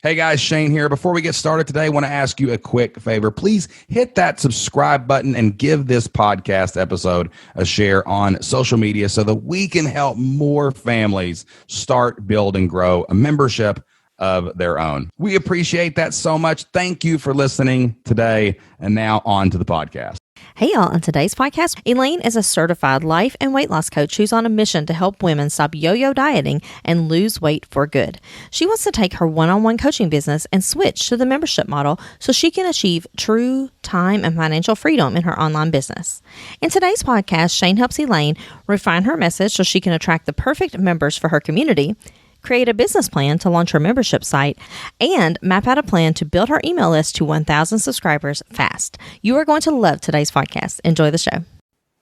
Hey guys, Shane here. Before we get started today, I want to ask you a quick favor. Please hit that subscribe button and give this podcast episode a share on social media so that we can help more families start, build, and grow a membership of their own. We appreciate that so much. Thank you for listening today. And now on to the podcast. Hey y'all, on today's podcast, Elaine is a certified life and weight loss coach who's on a mission to help women stop yo-yo dieting and lose weight for good. She wants to take her one-on-one coaching business and switch to the membership model so she can achieve true time and financial freedom in her online business. In today's podcast, Shane helps Elaine refine her message so she can attract the perfect members for her community, create a business plan to launch her membership site, and map out a plan to build her email list to 1,000 subscribers fast. You are going to love today's podcast. Enjoy the show.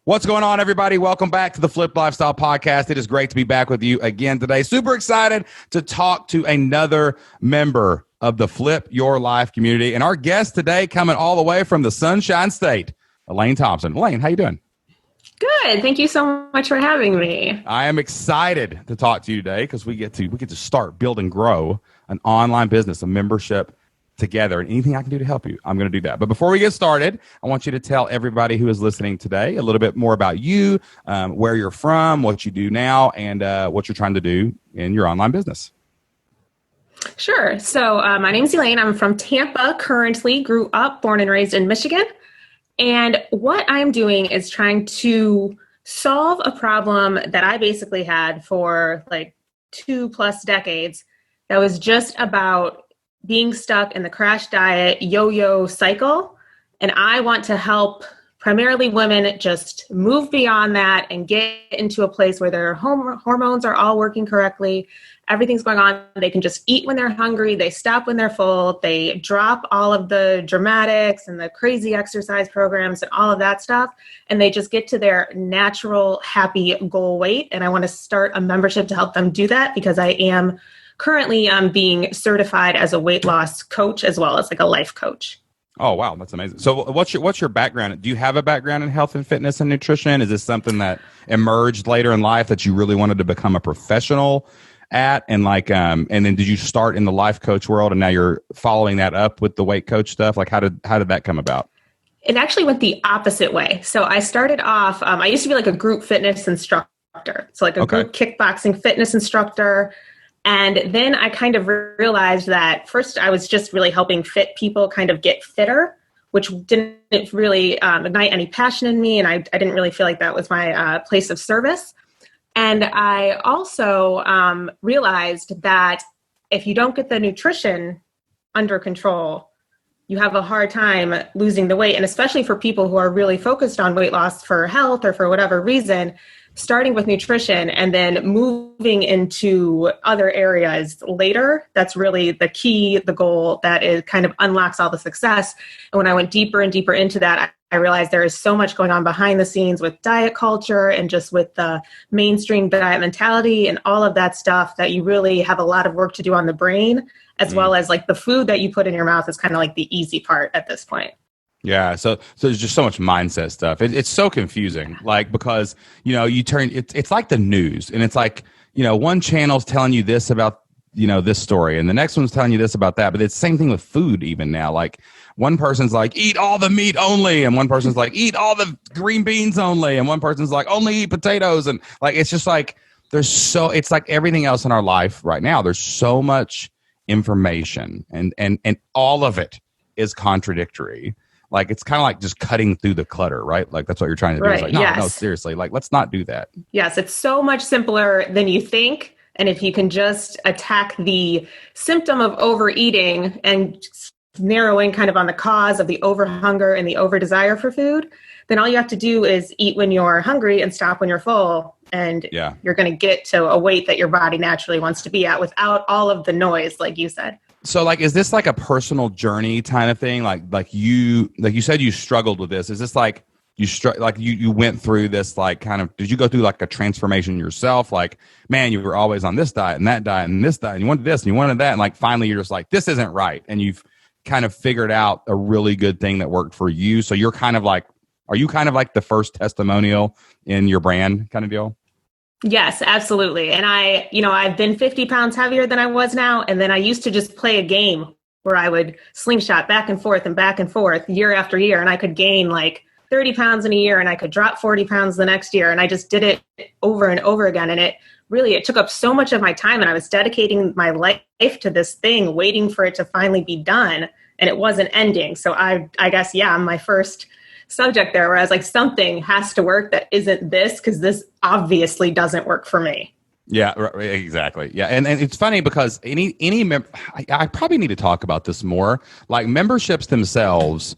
What's going on, everybody? Welcome back to the Flip Lifestyle Podcast. It is great to be back with you again today. Super excited to talk to another member of the Flip Your Life community. And our guest today coming all the way from the Sunshine State, Elaine Thompson. Elaine, how you doing? Good. Thank you so much for having me. I am excited to talk to you today because we get to start, build, and grow an online business, a membership together. And anything I can do to help you, I'm going to do that. But before we get started, I want you to tell everybody who is listening today a little bit more about you, where you're from, what you do now, and what you're trying to do in your online business. Sure. So my name is Elaine. I'm from Tampa currently, grew up, born and raised in Michigan. And what I'm doing is trying to solve a problem that I basically had for like 2+ decades that was just about being stuck in the crash diet yo-yo cycle. And I want to help primarily women just move beyond that and get into a place where their hormones are all working correctly. Everything's going on. They can just eat when they're hungry. They stop when they're full. They drop all of the dramatics and the crazy exercise programs and all of that stuff. And they just get to their natural, happy goal weight. And I want to start a membership to help them do that because I am currently being certified as a weight loss coach as well as like a life coach. Oh, wow. That's amazing. So what's your background? Do you have a background in health and fitness and nutrition? Is this something that emerged later in life that you really wanted to become a professional at? And and then did you start in the life coach world and now you're following that up with the weight coach stuff? Like how did that come about? It actually went the opposite way. So I started off, I used to be like a group fitness instructor. So like a group kickboxing fitness instructor. And then I kind of realized that first I was just really helping fit people kind of get fitter, which didn't really ignite any passion in me. And I didn't really feel like that was my place of service. And I also realized that if you don't get the nutrition under control, you have a hard time losing the weight. And especially for people who are really focused on weight loss for health or for whatever reason, starting with nutrition and then moving into other areas later, that's really the key, the goal that is kind of unlocks all the success. And when I went deeper and deeper into that, I realized there is so much going on behind the scenes with diet culture and just with the mainstream diet mentality and all of that stuff that you really have a lot of work to do on the brain, as well as like the food that you put in your mouth is kind of like the easy part at this point. Yeah. So there's just so much mindset stuff. It's so confusing, like, because, you turn, it's like the news and it's like, one channel's telling you this about, this story and the next one's telling you this about that. But it's the same thing with food even now. Like one person's like, eat all the meat only. And one person's like, eat all the green beans only. And one person's like, only eat potatoes. And like, it's just like, it's like everything else in our life right now. There's so much information and all of it is contradictory. Like, it's kind of like just cutting through the clutter, right? Like, that's what you're trying to do. Right. It's like, no, seriously. Like, let's not do that. Yes, it's so much simpler than you think. And if you can just attack the symptom of overeating and narrowing kind of on the cause of the overhunger and the overdesire for food, then all you have to do is eat when you're hungry and stop when you're full. And you're going to get to a weight that your body naturally wants to be at without all of the noise, like you said. So like, is this like a personal journey kind of thing? Like you said, you struggled with this. Is this like you went through this, like, kind of, did you go through like a transformation yourself? Like, man, you were always on this diet and that diet and this diet and you wanted this and you wanted that. And like, finally you're just like, this isn't right. And you've kind of figured out a really good thing that worked for you. So you're kind of like, are you kind of like the first testimonial in your brand kind of deal? Yes, absolutely. And I've been 50 pounds heavier than I was now. And then I used to just play a game where I would slingshot back and forth year after year. And I could gain like 30 pounds in a year and I could drop 40 pounds the next year. And I just did it over and over again. And it took up so much of my time, and I was dedicating my life to this thing, waiting for it to finally be done. And it wasn't ending. So I guess, yeah, I'm my first subject there, where I was like, something has to work that isn't this, because this obviously doesn't work for me. Yeah, exactly. Yeah, and it's funny because I probably need to talk about this more. Like memberships themselves,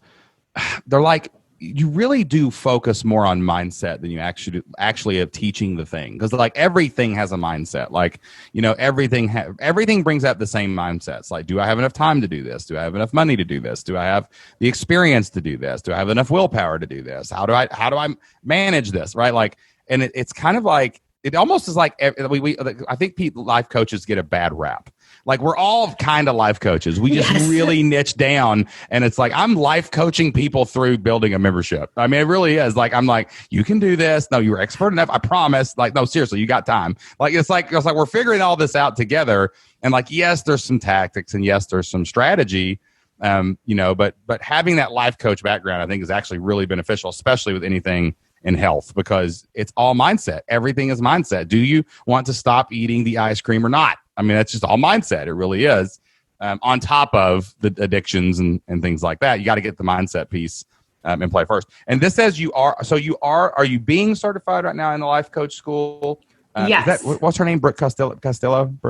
they're like, you really do focus more on mindset than you actually of teaching the thing, because like everything has a mindset. Like, everything brings up the same mindsets. Like, do I have enough time to do this? Do I have enough money to do this? Do I have the experience to do this? Do I have enough willpower to do this? How do I manage this? Right? Like, and it's kind of like, it almost is like I think life coaches get a bad rap. Like, we're all kind of life coaches. We just really niche down, and it's like, I'm life coaching people through building a membership. I mean, it really is. Like, I'm like, you can do this. No, you're expert enough. I promise. Like, no, seriously, you got time. Like, it's like we're figuring all this out together. And like, yes, there's some tactics, and yes, there's some strategy. But having that life coach background, I think, is actually really beneficial, especially with anything in health, because it's all mindset. Everything is mindset. Do you want to stop eating the ice cream or not? I mean, that's just all mindset. It really is. On top of the addictions and things like that, you got to get the mindset piece in play first. And this says are you being certified right now in the life coach school? Yes. What's her name? Brooke Castillo? Brooke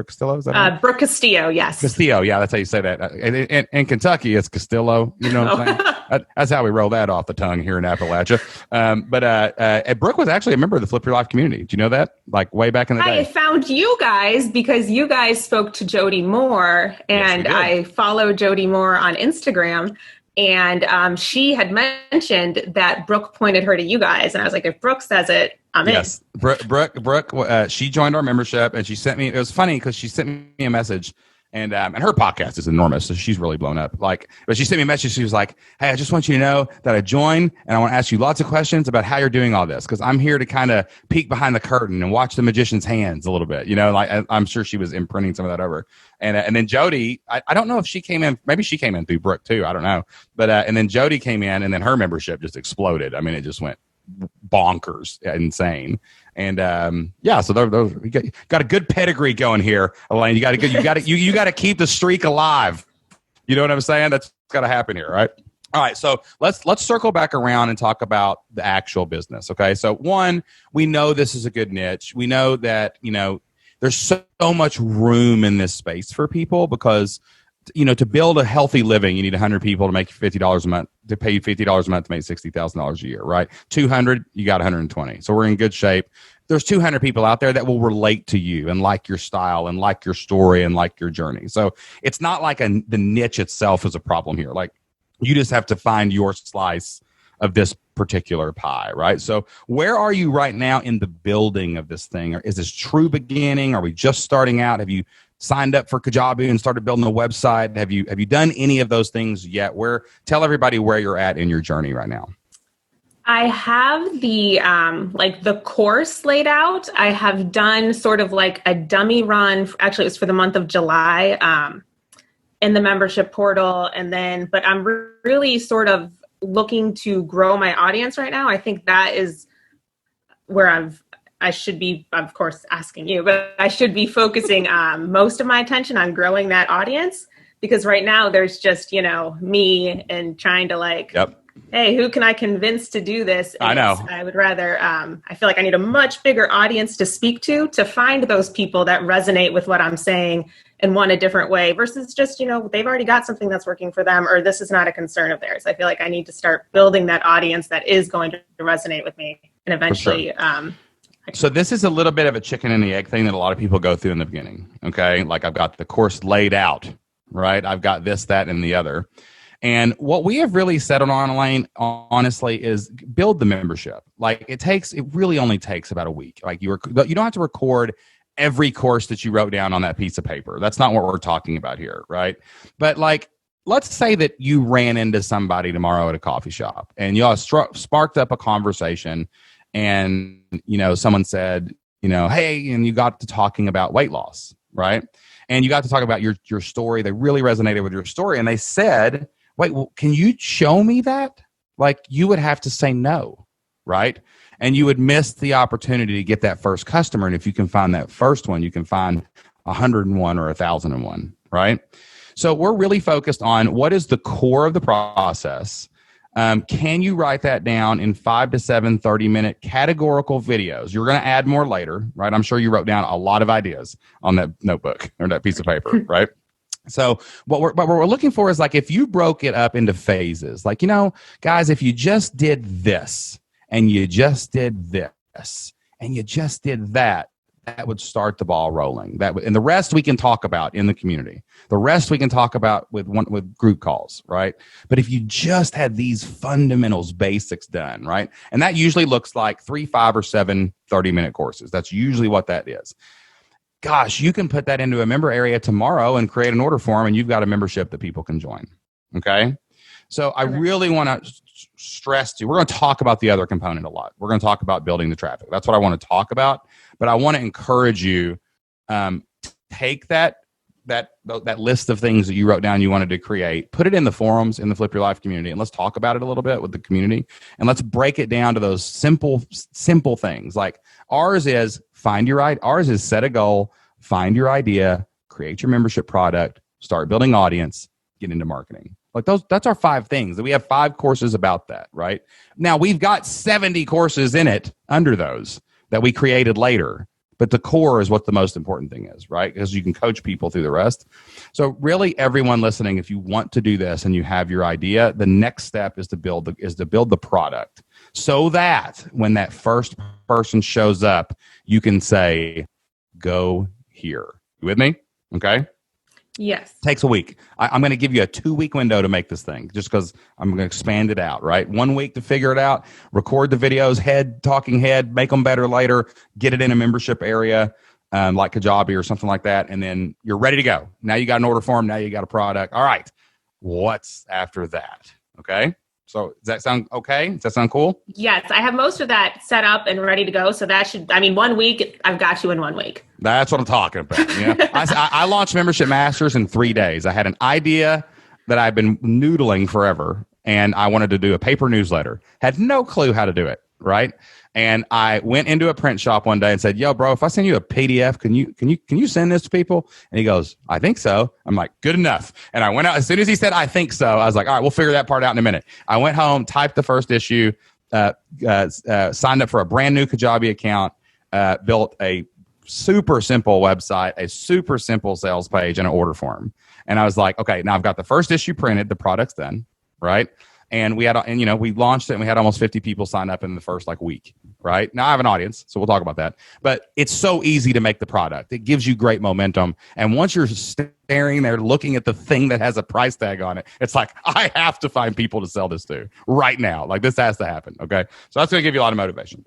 Castillo? Is that Brooke Castillo, yes. Castillo, yeah, that's how you say that. In Kentucky, it's Castillo. You know what I'm saying? That's how we roll that off the tongue here in Appalachia. But Brooke was actually a member of the Flip Your Life community. Do you know that? Like, way back in the day. I found you guys because you guys spoke to Jody Moore, and yes, I followed Jody Moore on Instagram. And she had mentioned that Brooke pointed her to you guys. And I was like, if Brooke says it, I'm in. Brooke, she joined our membership, and she sent me, it was funny because she sent me a message, and her podcast is enormous, so she's really blown up. Like, but she sent me a message. She was like, hey, I just want you to know that I joined, and I want to ask you lots of questions about how you're doing all this, because I'm here to kind of peek behind the curtain and watch the magician's hands a little bit. Like, I'm sure she was imprinting some of that over. And then Jody, I don't know if she came in, maybe she came in through Brooke too. I don't know. But and then Jody came in, and then her membership just exploded. I mean, it just went bonkers, insane. And so we got a good pedigree going here, Elaine. You got to keep the streak alive. You know what I'm saying? That's got to happen here, right? All right, so let's circle back around and talk about the actual business. Okay, so one, we know this is a good niche. We know that there's so much room in this space for people, because to build a healthy living, you need 100 people to make $50 a month, to pay you $50 a month to make $60,000 a year, right? 200, you got 120. So we're in good shape. There's 200 people out there that will relate to you and like your style and like your story and like your journey. So it's not like the niche itself is a problem here. Like, you just have to find your slice of this particular pie, right? So where are you right now in the building of this thing? Or is this true beginning? Are we just starting out? Have you signed up for Kajabi and started building a website? Have you done any of those things yet? Tell everybody where you're at in your journey right now. I have the course laid out. I have done sort of like a dummy run. Actually, it was for the month of July in the membership portal. But I'm really sort of looking to grow my audience right now. I think that is where I should be, of course, asking you, but I should be focusing most of my attention on growing that audience, because right now there's just, me and trying to hey, who can I convince to do this? And I know. I would rather, I feel like I need a much bigger audience to speak to find those people that resonate with what I'm saying and want a different way, versus just, they've already got something that's working for them, or this is not a concern of theirs. I feel like I need to start building that audience that is going to resonate with me, and eventually. So this is a little bit of a chicken and the egg thing that a lot of people go through in the beginning. Okay. Like, I've got the course laid out, right? I've got this, that, and the other. And what we have really settled on, Elaine, honestly, is build the membership. Like, it really only takes about a week. Like, you don't have to record every course that you wrote down on that piece of paper. That's not what we're talking about here, right? But like, let's say that you ran into somebody tomorrow at a coffee shop, and y'all sparked up a conversation, and someone said, hey, and you got to talking about weight loss, right? And you got to talk about your story. They really resonated with your story. And they said, wait, well, can you show me that? Like, you would have to say no, right? And you would miss the opportunity to get that first customer. And if you can find that first one, you can find 101 or 1,001, right? So we're really focused on what is the core of the process. Can you write that down in 5 to 7 30-minute categorical videos? You're going to add more later, right? I'm sure you wrote down a lot of ideas on that notebook or that piece of paper, right? So what we're looking for is, like, if you broke it up into phases, like, guys, if you just did this and you just did this and you just did that, that would start the ball rolling. And the rest we can talk about in the community. The rest we can talk about with group calls, right? But if you just had these fundamentals, basics done, right? And that usually looks like 3, 5, or 7 30-minute courses. That's usually what that is. Gosh, you can put that into a member area tomorrow and create an order form, and you've got a membership that people can join. Okay? So I really want to stress to you, we're going to talk about the other component a lot. We're going to talk about building the traffic. That's what I want to talk about. But I want to encourage you, take that list of things that you wrote down you wanted to create, put it in the forums in the Flip Your Life community, and let's talk about it a little bit with the community. And let's break it down to those simple things. Like ours is set a goal, find your idea, create your membership product, start building audience, get into marketing. Like that's our 5 things. We have 5 courses about that, right? Now we've got 70 courses in it under those that we created later. But the core is what the most important thing is, right? Because you can coach people through the rest. So really, everyone listening, if you want to do this and you have your idea, the next step is to build the product, so that when that first person shows up, you can say, "Go here." You with me? Okay. Yes. Takes a week. I'm going to give you a 2-week window to make this thing, just because I'm going to expand it out, right? 1 week to figure it out, record the videos, talking head, make them better later, get it in a membership area like Kajabi or something like that, and then you're ready to go. Now you got an order form. Now you got a product. All right. What's after that? Okay. So does that sound okay? Does that sound cool? Yes, I have most of that set up and ready to go. So that 1 week, I've got you in 1 week. That's what I'm talking about. I launched Membership Masters in 3 days. I had an idea that I've been noodling forever, and I wanted to do a paper newsletter. Had no clue how to do it, right? And I went into a print shop one day and said, "Yo, bro, if I send you a PDF, can you send this to people?" And he goes, "I think so." I'm like, "Good enough." And I went out as soon as he said, "I think so." I was like, "All right, we'll figure that part out in a minute." I went home, typed the first issue, signed up for a brand new Kajabi account, built a super simple website, a super simple sales page, and an order form. And I was like, okay, now I've got the first issue printed, the product's done, right? And we launched it, and we had almost 50 people sign up in the first week, right? Now I have an audience, so we'll talk about that. But it's so easy to make the product. It gives you great momentum. And once you're staring there looking at the thing that has a price tag on it, it's like, I have to find people to sell this to right now. Like, this has to happen, okay? So that's going to give you a lot of motivation.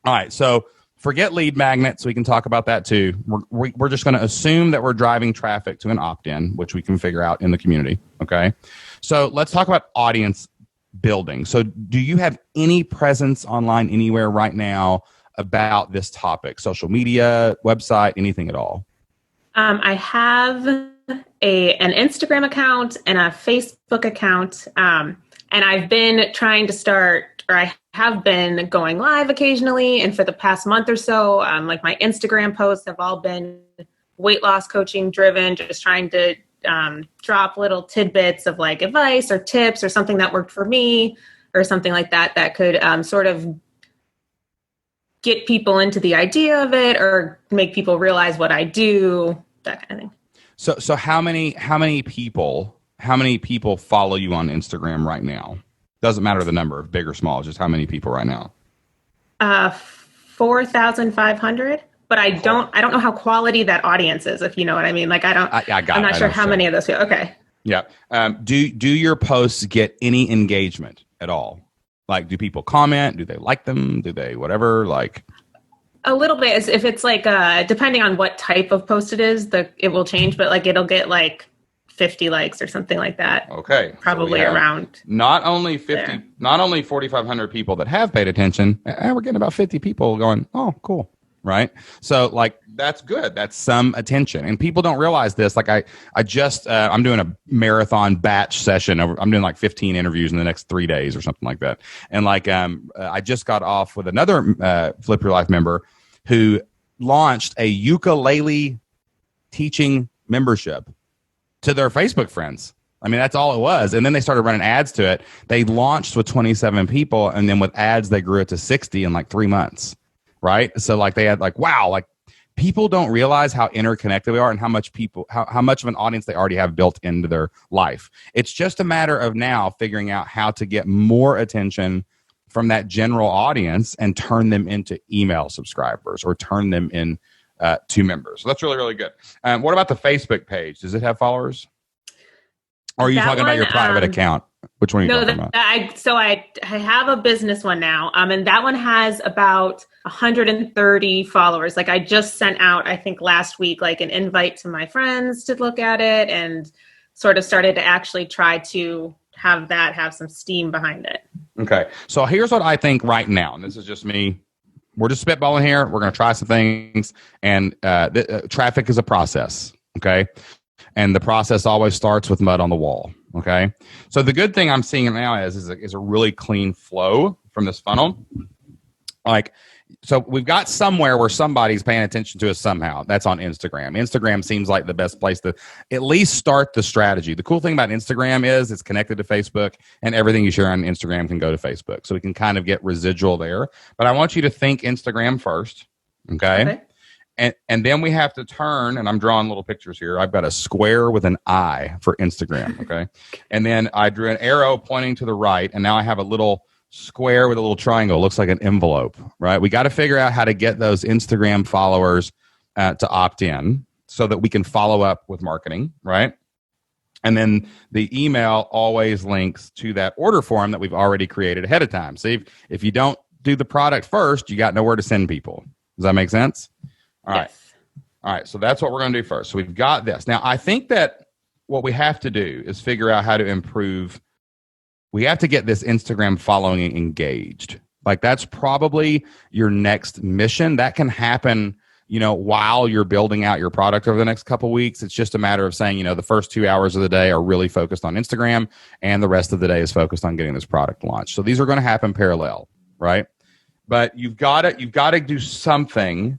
All right, so forget lead magnets. We can talk about that too. We're just going to assume that we're driving traffic to an opt-in, which we can figure out in the community, okay? So let's talk about audience building. So do you have any presence online anywhere right now about this topic? Social media, website, anything at all? I have an Instagram account and a Facebook account. And I've been trying to start, or I have been going live occasionally. And for the past month or so, like my Instagram posts have all been weight loss coaching driven, just trying to drop little tidbits of like advice or tips or something that worked for me or something like that that could sort of get people into the idea of it or make people realize what I do, that kind of thing. So how many people follow you on Instagram right now? Doesn't matter the number, big or small, just how many people right now? 4,500. But I don't know how quality that audience is, if you know what I mean. Like I'm not sure how many of those people. Okay. Yeah. Do your posts get any engagement at all? Like, do people comment? Do they like them? Do they whatever? Like a little bit. If it's like depending on what type of post it is, it will change. But like it'll get like 50 likes or something like that. Okay. Probably so around. Not only 50, there. Not only 4,500 people that have paid attention. And we're getting about 50 people going, "Oh, cool." right? So like that's good. That's some attention, and people don't realize this. Like I'm doing a marathon batch session. I'm doing like 15 interviews in the next 3 days or something like that. And like I just got off with another Flip Your Life member who launched a ukulele teaching membership to their Facebook friends. I mean, that's all it was. And then they started running ads to it. They launched with 27 people, and then with ads, they grew it to 60 in like 3 months. Right. So like they had like, wow, like people don't realize how interconnected we are and how much how much of an audience they already have built into their life. It's just a matter of now figuring out how to get more attention from that general audience and turn them into email subscribers or turn them in to members. So that's really, really good. What about the Facebook page? Does it have followers? Or are you talking about your private account? Which one are you talking about? I have a business one now, and that one has about 130 followers. Like I just sent out, I think last week, like an invite to my friends to look at it, and sort of started to actually try to have some steam behind it. Okay, so here's what I think right now, and this is just me. We're just spitballing here. We're going to try some things, and traffic is a process. Okay. And the process always starts with mud on the wall. Okay. So the good thing I'm seeing now is a really clean flow from this funnel. Like, so we've got somewhere where somebody's paying attention to us somehow. That's on Instagram. Instagram seems like the best place to at least start the strategy. The cool thing about Instagram is it's connected to Facebook, and everything you share on Instagram can go to Facebook. So we can kind of get residual there. But I want you to think Instagram first. Okay. And then we have to turn, and I'm drawing little pictures here. I've got a square with an eye for Instagram, okay? And then I drew an arrow pointing to the right, and now I have a little square with a little triangle. It looks like an envelope, right? We got to figure out how to get those Instagram followers to opt in so that we can follow up with marketing, right? And then the email always links to that order form that we've already created ahead of time. See, if you don't do the product first, you got nowhere to send people. Does that make sense? All right. Yes. All right. So that's what we're going to do first. So we've got this. Now, I think that what we have to do is figure out how to improve. We have to get this Instagram following engaged. Like that's probably your next mission. That can happen, while you're building out your product over the next couple of weeks. It's just a matter of saying, the first 2 hours of the day are really focused on Instagram, and the rest of the day is focused on getting this product launched. So these are going to happen parallel, right? But you've got to do something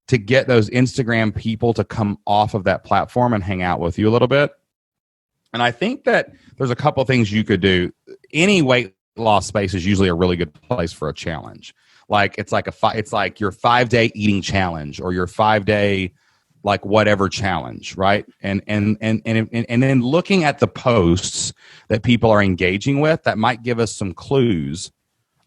to get those Instagram people to come off of that platform and hang out with you a little bit. And I think that there's a couple things you could do. Any weight loss space is usually a really good place for a challenge. Like it's like your 5-day eating challenge or your 5-day like whatever challenge, right? And then looking at the posts that people are engaging with, that might give us some clues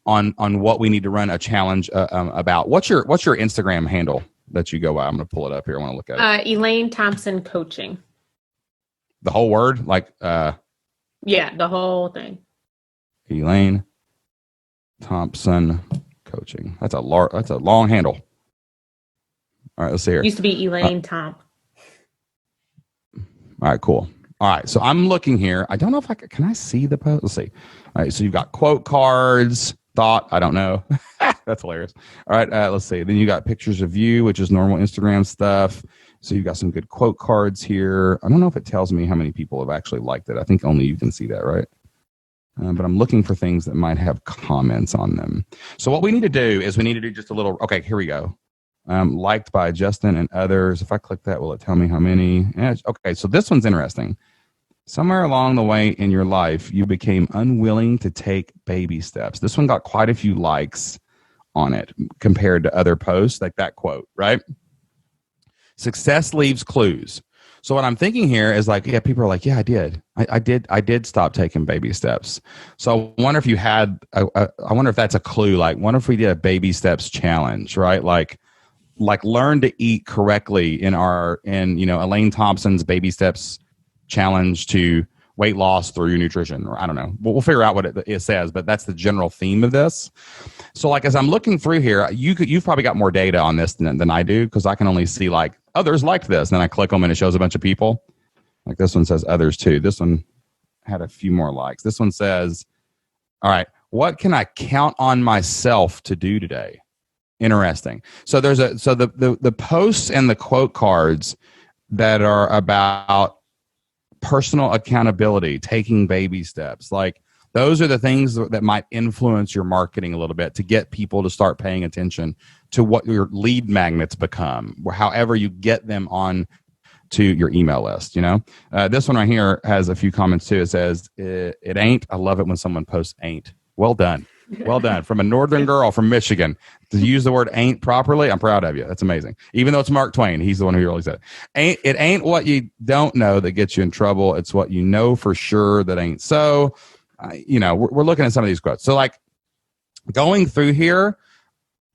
on what we need to run a challenge about. What's your Instagram handle that you go by? I'm going to pull it up here. I want to look at it. Elaine Thompson Coaching. The whole word? Yeah, the whole thing. Elaine Thompson Coaching. That's a long handle. All right, let's see here. Used to be Elaine Tomp. All right, cool. All right, so I'm looking here. I don't know if can I see the post? Let's see. All right, so you've got quote cards, thought, I don't know. That's hilarious. All right, let's see. Then you got pictures of you, which is normal Instagram stuff. So you've got some good quote cards here. I don't know if it tells me how many people have actually liked it. I think only you can see that, right? But I'm looking for things that might have comments on them. So what we need to do is we need to do just a little, okay, here we go. Liked by Justin and others. If I click that, will it tell me how many? Yeah, okay, so this one's interesting. Somewhere along the way in your life, you became unwilling to take baby steps. This one got quite a few likes on it compared to other posts, like that quote, right? Success leaves clues. So what I'm thinking here is like, yeah, people are like, yeah, I did. I did stop taking baby steps. So I wonder if you had, I wonder if that's a clue. Like, wonder if we did a baby steps challenge, right? Like learn to eat correctly in Elaine Thompson's baby steps challenge to weight loss through nutrition, or I don't know. We'll figure out what it says, but that's the general theme of this. So like, as I'm looking through here, you've probably got more data on this than I do, because I can only see like, others liked this. And then I click them and it shows a bunch of people. Like this one says others too. This one had a few more likes. This one says, all right, what can I count on myself to do today? Interesting. So the posts and the quote cards that are about personal accountability, taking baby steps, like those are the things that might influence your marketing a little bit to get people to start paying attention to what your lead magnets become, or however you get them on to your email list. This one right here has a few comments too. It says, it ain't. I love it when someone posts ain't. Well done. Well done. From a northern girl from Michigan to use the word ain't properly. I'm proud of you. That's amazing. Even though it's Mark Twain, he's the one who really said it. It ain't what you don't know that gets you in trouble. It's what you know for sure that ain't so. We're looking at some of these quotes. So like going through here,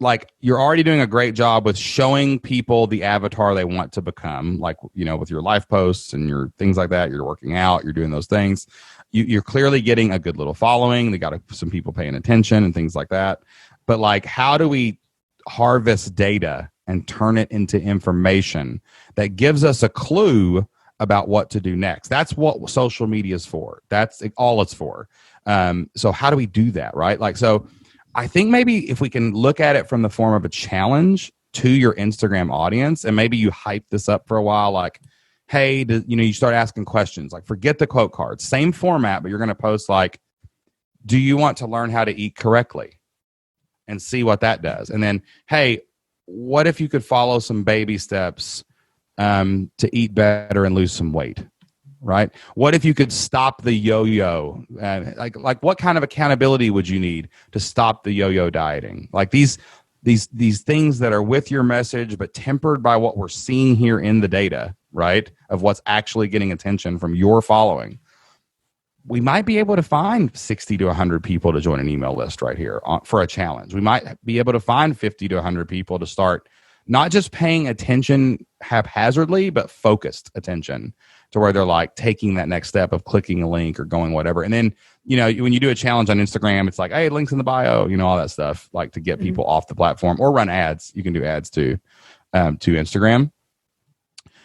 like you're already doing a great job with showing people the avatar they want to become, like, with your life posts and your things like that. You're working out, you're doing those things. You're clearly getting a good little following. They got some people paying attention and things like that. But like, how do we harvest data and turn it into information that gives us a clue about what to do next? That's what social media is for. That's all it's for. So how do we do that, right? Like, so I think maybe if we can look at it from the form of a challenge to your Instagram audience, and maybe you hype this up for a while, like, hey, you start asking questions, like forget the quote cards, same format, but you're going to post like, do you want to learn how to eat correctly? And see what that does. And then, hey, what if you could follow some baby steps to eat better and lose some weight, right? What if you could stop the yo-yo? Like what kind of accountability would you need to stop the yo-yo dieting? Like these things that are with your message, but tempered by what we're seeing here in the data, right? Of what's actually getting attention from your following. We might be able to find 60 to 100 people to join an email list right here for a challenge. We might be able to find 50 to 100 people to start not just paying attention haphazardly, but focused attention to where they're like taking that next step of clicking a link or going whatever. And then, when you do a challenge on Instagram, it's like, hey, links in the bio, all that stuff, like to get people off the platform or run ads. You can do ads too, to Instagram.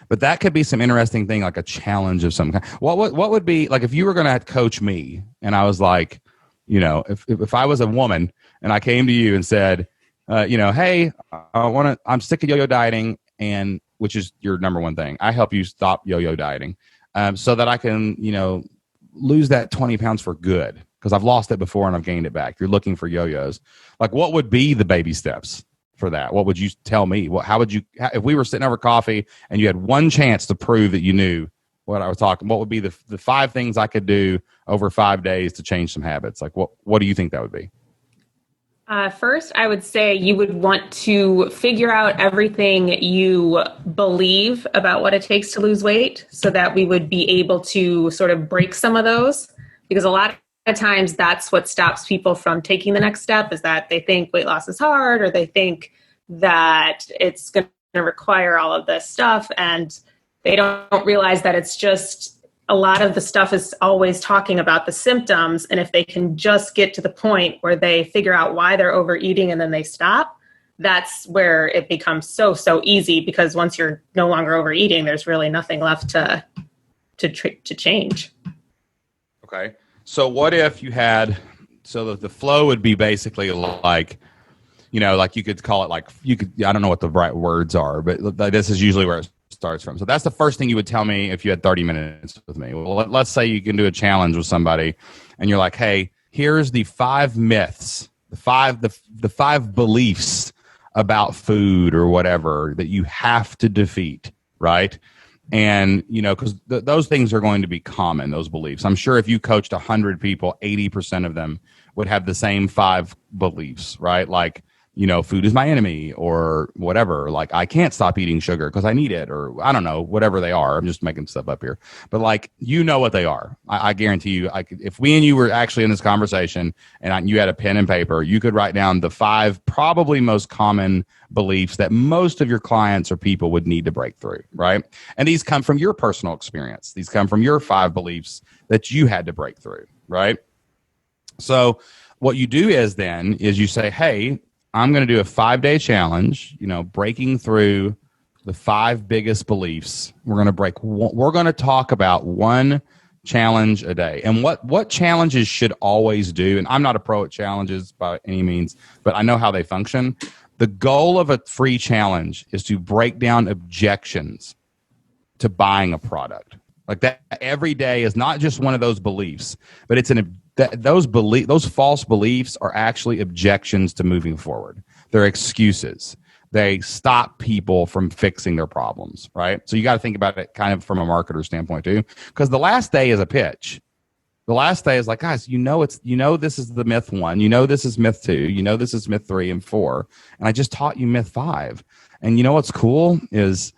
But that could be some interesting thing, like a challenge of some kind. What would be like if you were going to coach me and I was like, if I was a woman and I came to you and said, hey, I'm sick of yo-yo dieting, and which is your number one thing. I help you stop yo-yo dieting so that I can, lose that 20 pounds for good because I've lost it before and I've gained it back. You're looking for yo-yos. Like what would be the baby steps for that? What would you tell me? If we were sitting over coffee and you had one chance to prove that you knew what I was talking, what would be the 5 things I could do over 5 days to change some habits? Like what do you think that would be? First, I would say you would want to figure out everything you believe about what it takes to lose weight so that we would be able to sort of break some of those, because a lot of times that's what stops people from taking the next step, is that they think weight loss is hard, or they think that it's going to require all of this stuff, and they don't realize that it's just a lot of the stuff is always talking about the symptoms. And if they can just get to the point where they figure out why they're overeating and then they stop, that's where it becomes so easy, because once you're no longer overeating, there's really nothing left to change. Okay. So what if you had, so the flow would be basically like, like you could call it like, I don't know what the right words are, but this is usually where it starts from. So that's the first thing you would tell me if you had 30 minutes with me. Well, let's say you can do a challenge with somebody and you're like, hey, here's the 5 myths, the five beliefs about food or whatever that you have to defeat, right? And, because those things are going to be common, those beliefs. I'm sure if you coached 100 people, 80% of them would have the same 5 beliefs, right? Like, food is my enemy, or whatever. Like, I can't stop eating sugar because I need it, or I don't know, whatever they are. I'm just making stuff up here. But like, what they are. I guarantee you, if we and you were actually in this conversation and you had a pen and paper, you could write down the 5 probably most common beliefs that most of your clients or people would need to break through, right? And these come from your personal experience. These come from your 5 beliefs that you had to break through, right? So what you do is you say, hey, I'm going to do a 5-day challenge, breaking through the 5 biggest beliefs. We're going to talk about one challenge a day. And what challenges should always do, and I'm not a pro at challenges by any means, but I know how they function, The goal of a free challenge is to break down objections to buying a product. Like that every day is not just one of those beliefs, but it's those false beliefs are actually objections to moving forward. They're excuses. They stop people from fixing their problems, right? So you got to think about it kind of from a marketer standpoint too, because the last day is a pitch. The last day is like, guys, this is the myth 1, this is myth 2, this is myth 3 and 4, and I just taught you myth 5. And you know what's cool is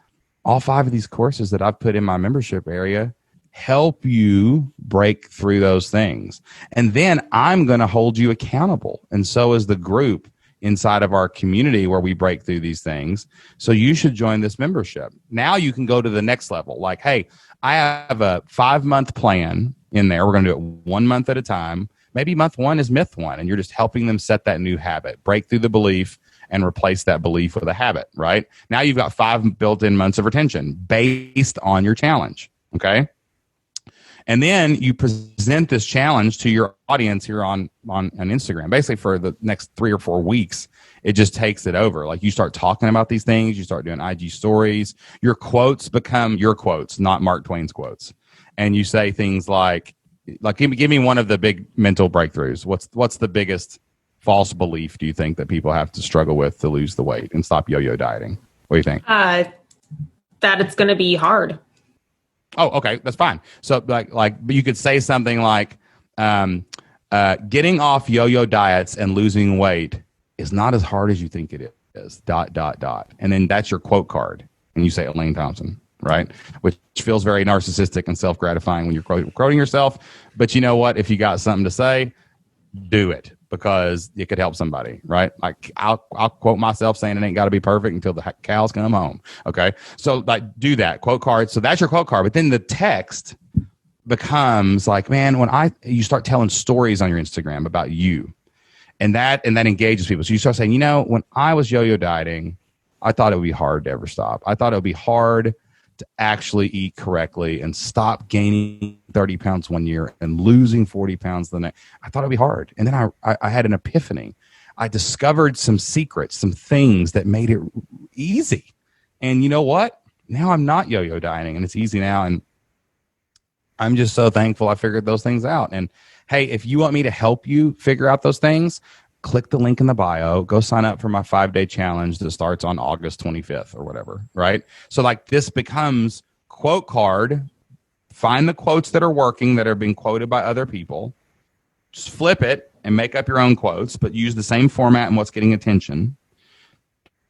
all 5 of these courses that I've put in my membership area help you break through those things. And then I'm going to hold you accountable. And so is the group inside of our community where we break through these things. So you should join this membership. Now you can go to the next level. Like, hey, I have a 5-month plan in there. We're going to do it 1 month at a time. Maybe month 1 is myth 1, and you're just helping them set that new habit, break through the belief and replace that belief with a habit, right? Now you've got 5 built-in months of retention based on your challenge, okay? And then you present this challenge to your audience here on Instagram. Basically, for the next 3 or 4 weeks, it just takes it over. Like, you start talking about these things. You start doing IG stories. Your quotes become your quotes, not Mark Twain's quotes. And you say things like give me one of the big mental breakthroughs. What's the biggest false belief do you think that people have to struggle with to lose the weight and stop yo-yo dieting? What do you think? That it's going to be hard. Oh, okay, that's fine. So like you could say something like, getting off yo-yo diets and losing weight is not as hard as you think it is, ... And then that's your quote card. And you say Elaine Thompson, right? Which feels very narcissistic and self-gratifying when you're quoting yourself. But you know what? If you got something to say, do it, because it could help somebody, right? Like I'll quote myself saying it ain't got to be perfect until the cows come home. Okay. So like do that quote card. So that's your quote card. But then the text becomes like, man, you start telling stories on your Instagram about you, and that engages people. So you start saying, when I was yo-yo dieting, I thought it would be hard to ever stop. I thought it would be hard to actually eat correctly and stop gaining 30 pounds 1 year and losing 40 pounds the next. I thought it'd be hard. And then I had an epiphany. I discovered some secrets, some things that made it easy. And you know what? Now I'm not yo-yo dieting, and it's easy now. And I'm just so thankful I figured those things out. And hey, if you want me to help you figure out those things, click the link in the bio, go sign up for my 5-day challenge that starts on August 25th or whatever, right? So like this becomes quote card. Find the quotes that are working, that are being quoted by other people. Just flip it and make up your own quotes, but use the same format and what's getting attention.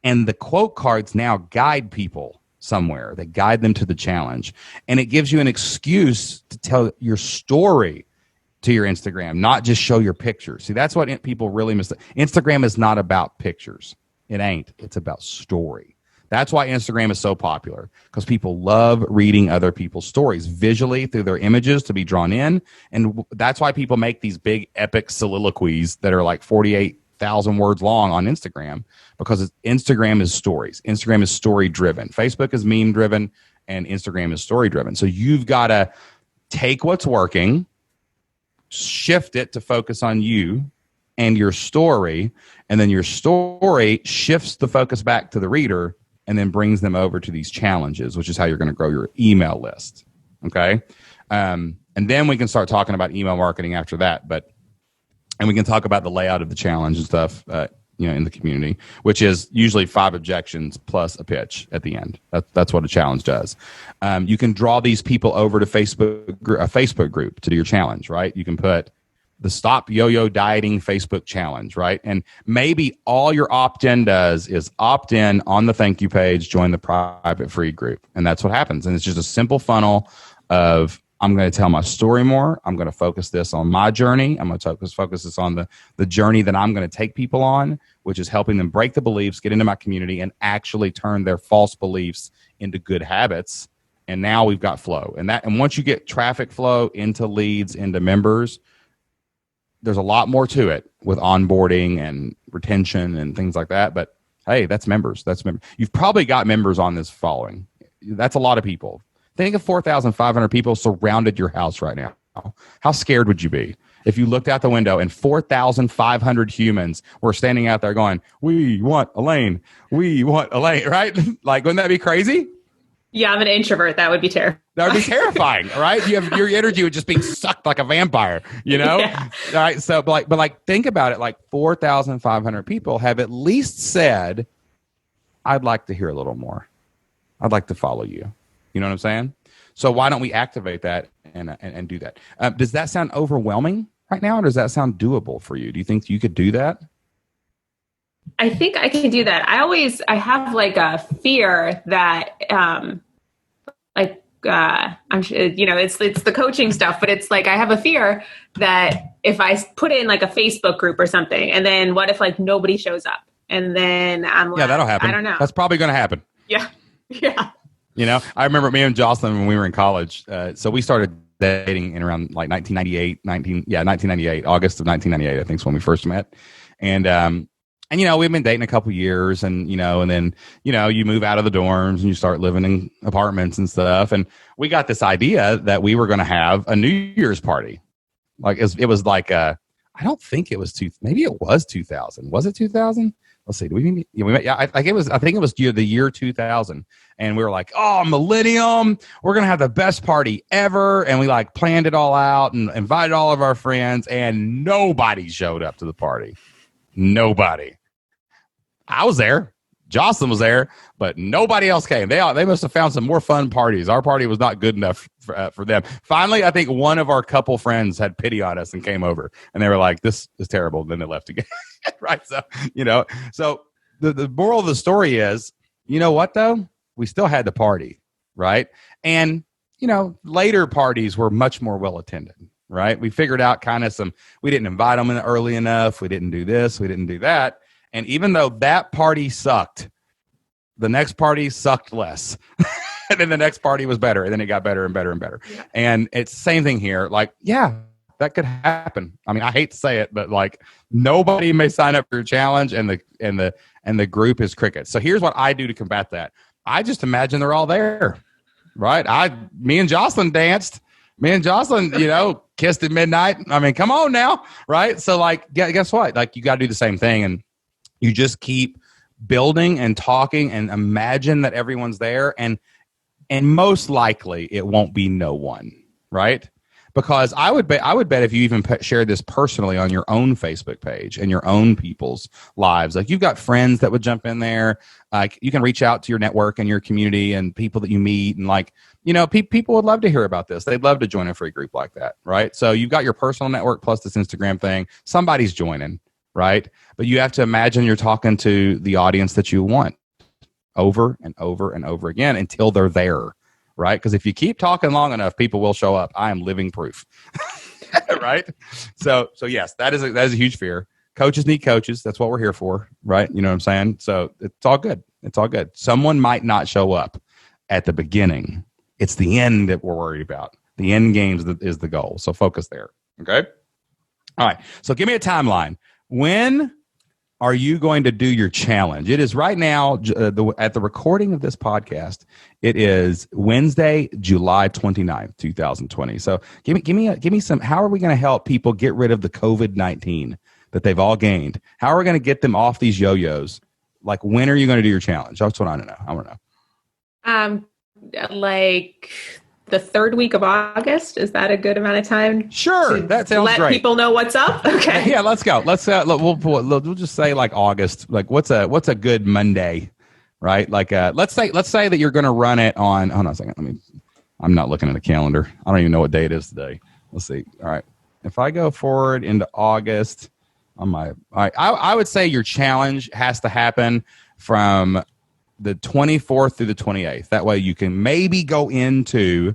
And the quote cards now guide people somewhere. They guide them to the challenge. And it gives you an excuse to tell your story to your Instagram, not just show your pictures. See, that's what people really miss. Instagram is not about pictures. It ain't. It's about story. That's why Instagram is so popular, because people love reading other people's stories visually through their images to be drawn in. And that's why people make these big epic soliloquies that are like 48,000 words long on Instagram, because Instagram is stories. Instagram is story driven. Facebook is meme driven, and Instagram is story driven. So you've got to take what's working, shift it to focus on you and your story, and then your story shifts the focus back to the reader and then brings them over to these challenges, which is how you're going to grow your email list. Okay. And then we can start talking about email marketing after that, and we can talk about the layout of the challenge and stuff, in the community, which is usually 5 objections plus a pitch at the end. That's what a challenge does. You can draw these people over to a Facebook group to do your challenge, right? You can put the Stop Yo-Yo Dieting Facebook challenge, right? And maybe all your opt-in does is opt in on the thank you page, join the private free group. And that's what happens. And it's just a simple funnel of, I'm going to tell my story more. I'm going to focus this on my journey. I'm going to focus this on the journey that I'm going to take people on, which is helping them break the beliefs, get into my community, and actually turn their false beliefs into good habits. And now we've got flow. And once you get traffic flow into leads, into members, there's a lot more to it with onboarding and retention and things like that. But hey, that's members. You've probably got members on this following. That's a lot of people. Think of 4,500 people surrounded your house right now. How scared would you be if you looked out the window and 4,500 humans were standing out there going, we want Elaine, right? Like, wouldn't that be crazy? Yeah, I'm an introvert. That would be terrifying. That would be terrifying, right? Your energy would just be sucked like a vampire, Yeah. All right. So, but think about it. Like 4,500 people have at least said, I'd like to hear a little more. I'd like to follow you. You know what I'm saying? So why don't we activate that and do that? Does that sound overwhelming right now, or does that sound doable for you? Do you think you could do that? I think I can do that. I have like a fear that, I'm, it's the coaching stuff, but it's like, I have a fear that if I put in like a Facebook group or something, and then what if like nobody shows up, and then I'm like, yeah, that'll happen. I don't know. That's probably going to happen. Yeah. Yeah. I remember me and Jocelyn when we were in college. So we started dating in around like 1998, August of 1998, I think is when we first met. And we've been dating a couple years, and then you move out of the dorms and you start living in apartments and stuff. And we got this idea that we were going to have a New Year's party. Like it was like I don't think it was maybe it was 2000. Was it 2000? Let's see. I think it was the year 2000, and we were like, "Oh, Millennium! We're gonna have the best party ever!" And we like planned it all out and invited all of our friends, and nobody showed up to the party. Nobody. I was there. Jocelyn was there, but nobody else came. They must have found some more fun parties. Our party was not good enough for them. Finally, I think one of our couple friends had pity on us and came over, and they were like, "This is terrible." And then they left again. Right. So, so the moral of the story is, you know what, though? We still had the party. Right. And, later parties were much more well attended. Right. We figured out we didn't invite them in early enough. We didn't do this. We didn't do that. And even though that party sucked, the next party sucked less. And then the next party was better. And then it got better and better and better. Yeah. And it's the same thing here. Like, yeah, that could happen. I mean, I hate to say it, but like nobody may sign up for your challenge, and the group is crickets. So here's what I do to combat that. I just imagine they're all there. Right. Me and Jocelyn danced. Me and Jocelyn, kissed at midnight. I mean, come on now. Right. So like, guess what? Like you got to do the same thing. And you just keep building and talking and imagine that everyone's there. And most likely it won't be no one, right? Because I would bet if you even shared this personally on your own Facebook page and your own people's lives, like you've got friends that would jump in there. Like you can reach out to your network and your community and people that you meet, and like, people would love to hear about this. They'd love to join a free group like that, right? So you've got your personal network plus this Instagram thing. Somebody's joining, right? But you have to imagine you're talking to the audience that you want over and over and over again until they're there. Right? Because if you keep talking long enough, people will show up. I am living proof. Right? So yes, that is a huge fear. Coaches need coaches. That's what we're here for. Right? You know what I'm saying? So it's all good. It's all good. Someone might not show up at the beginning. It's the end that we're worried about. The end game is the goal. So focus there. Okay? All right. So give me a timeline. When are you going to do your challenge? It is right now, at the recording of this podcast, it is Wednesday, July 29th, 2020. So give me some, how are we going to help people get rid of the COVID-19 that they've all gained? How are we going to get them off these yo-yos? Like, when are you going to do your challenge? That's what I want to know. I want to know. Like the third week of August. Is that a good amount of time? Sure. That sounds great. Let people know what's up. Okay. Yeah, let's go. We'll just say like August. Like what's a good Monday, right? Like let's say that you're going to run it on. Hold on a second. I'm not looking at the calendar. I don't even know what day it is today. Let's see. All right. If I go forward into August I would say your challenge has to happen from the 24th through the 28th. That way you can maybe go into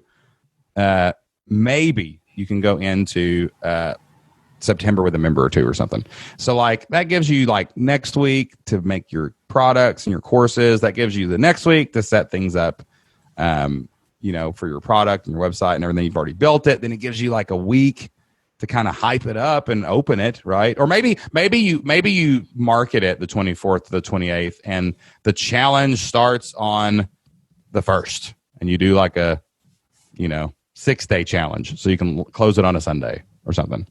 September with a member or two or something. So like that gives you like next week to make your products and your courses. That gives you the next week to set things up, for your product and your website and everything. You've already built it. Then it gives you like a week to kind of hype it up and open it, right? Or maybe you market it the 24th to the 28th, and the challenge starts on the 1st, and you do like a 6-day challenge, so you can close it on a Sunday or something.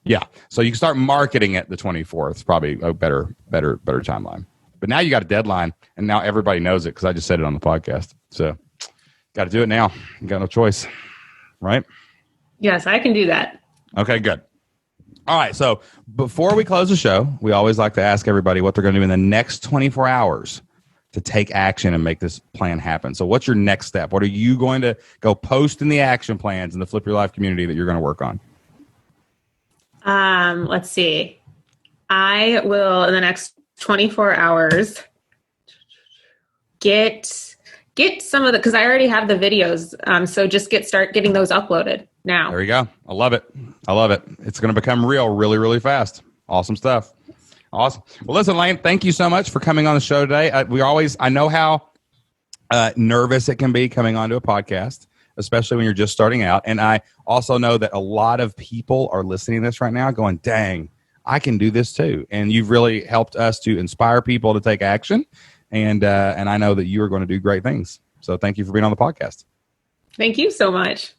Yeah. So you can start marketing it the 24th. It's probably a better timeline. But now you got a deadline, and now everybody knows it because I just said it on the podcast. So got to do it now. You got no choice, right? Yes, I can do that. Okay, good. All right. So before we close the show, we always like to ask everybody what they're going to do in the next 24 hours to take action and make this plan happen. So what's your next step? What are you going to go post in the action plans in the Flip Your Life community that you're going to work on? Let's see. I will, in the next 24 hours, get some of the, because I already have the videos. So just start getting those uploaded now. There you go. I love it. It's going to become real really, really fast. Awesome stuff. Awesome. Well, listen, Elaine, thank you so much for coming on the show today. I know how nervous it can be coming onto a podcast, especially when you're just starting out. And I also know that a lot of people are listening to this right now going, dang, I can do this too. And you've really helped us to inspire people to take action. And I know that you are going to do great things. So thank you for being on the podcast. Thank you so much.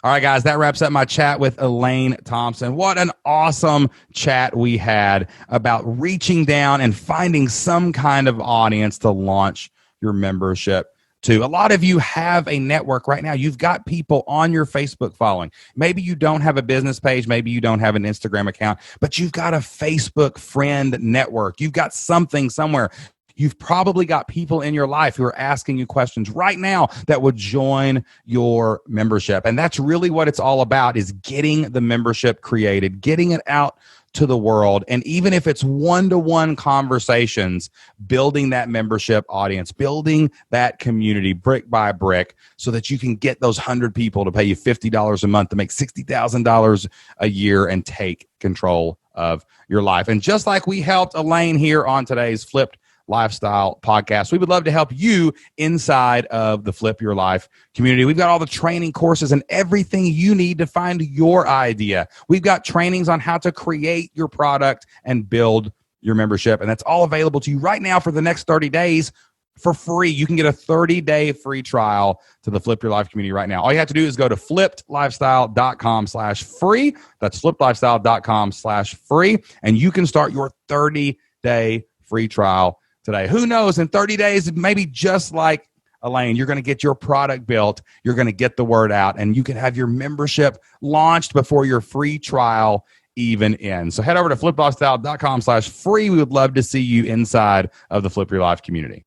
All right, guys, that wraps up my chat with Elaine Thompson. What an awesome chat we had about reaching down and finding some kind of audience to launch your membership to. A lot of you have a network right now. You've got people on your Facebook following. Maybe you don't have a business page. Maybe you don't have an Instagram account, but you've got a Facebook friend network. You've got something somewhere. You've probably got people in your life who are asking you questions right now that would join your membership. And that's really what it's all about, is getting the membership created, getting it out to the world. And even if it's one-to-one conversations, building that membership audience, building that community brick by brick so that you can get those 100 people to pay you $50 a month to make $60,000 a year and take control of your life. And just like we helped Elaine here on today's Flipped Lifestyle podcast, we would love to help you inside of the Flip Your Life community. We've got all the training courses and everything you need to find your idea. We've got trainings on how to create your product and build your membership. And that's all available to you right now for the next 30 days for free. You can get a 30-day free trial to the Flip Your Life community right now. All you have to do is go to flippedlifestyle.com/free. That's flippedlifestyle.com/free. And you can start your 30-day free trial today. Who knows, in 30 days, maybe just like Elaine, you're going to get your product built, you're going to get the word out, and you can have your membership launched before your free trial even ends. So head over to flippedlifestyle.com/free. We would love to see you inside of the Flip Your Life community.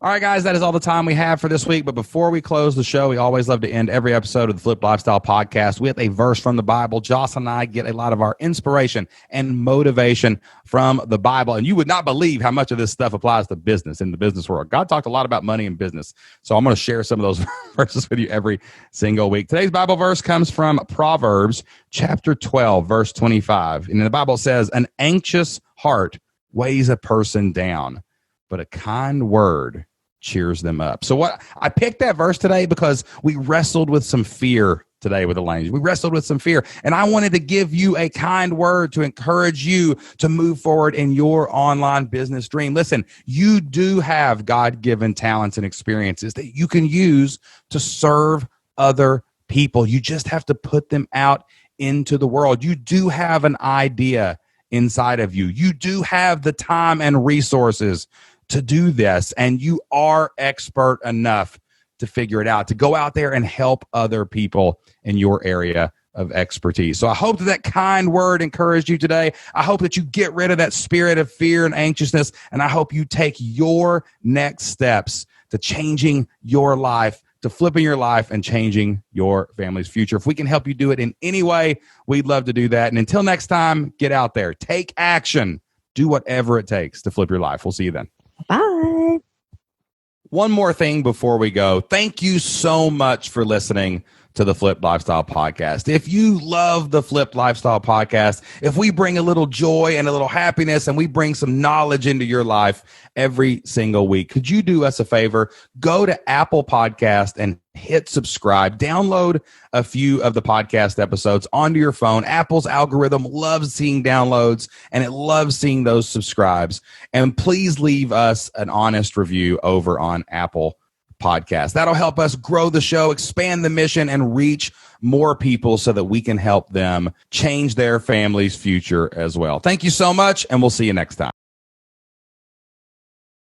All right, guys, that is all the time we have for this week. But before we close the show, we always love to end every episode of the Flip Lifestyle podcast with a verse from the Bible. Joss and I get a lot of our inspiration and motivation from the Bible. And you would not believe how much of this stuff applies to business in the business world. God talked a lot about money and business. So I'm going to share some of those verses with you every single week. Today's Bible verse comes from Proverbs chapter 12, verse 25. And the Bible says, an anxious heart weighs a person down, but a kind word cheers them up. So what I picked that verse today because we wrestled with some fear today with Elaine. We wrestled with some fear, and I wanted to give you a kind word to encourage you to move forward in your online business dream. Listen, you do have God-given talents and experiences that you can use to serve other people. You just have to put them out into the world. You do have an idea inside of you. You do have the time and resources to do this, and you are expert enough to figure it out, to go out there and help other people in your area of expertise. So I hope that kind word encouraged you today. I hope that you get rid of that spirit of fear and anxiousness, and I hope you take your next steps to changing your life, to flipping your life and changing your family's future. If we can help you do it in any way, we'd love to do that. And until next time, get out there, take action, do whatever it takes to flip your life. We'll see you then. Bye. One more thing before we go. Thank you so much for listening to the Flip Lifestyle Podcast. If you love the Flip Lifestyle Podcast, if we bring a little joy and a little happiness and we bring some knowledge into your life every single week, could you do us a favor? Go to Apple Podcast and hit subscribe. Download a few of the podcast episodes onto your phone. Apple's algorithm loves seeing downloads and it loves seeing those subscribes. And please leave us an honest review over on Apple podcast. That'll help us grow the show, expand the mission, and reach more people so that we can help them change their family's future as well. Thank you so much, and we'll see you next time.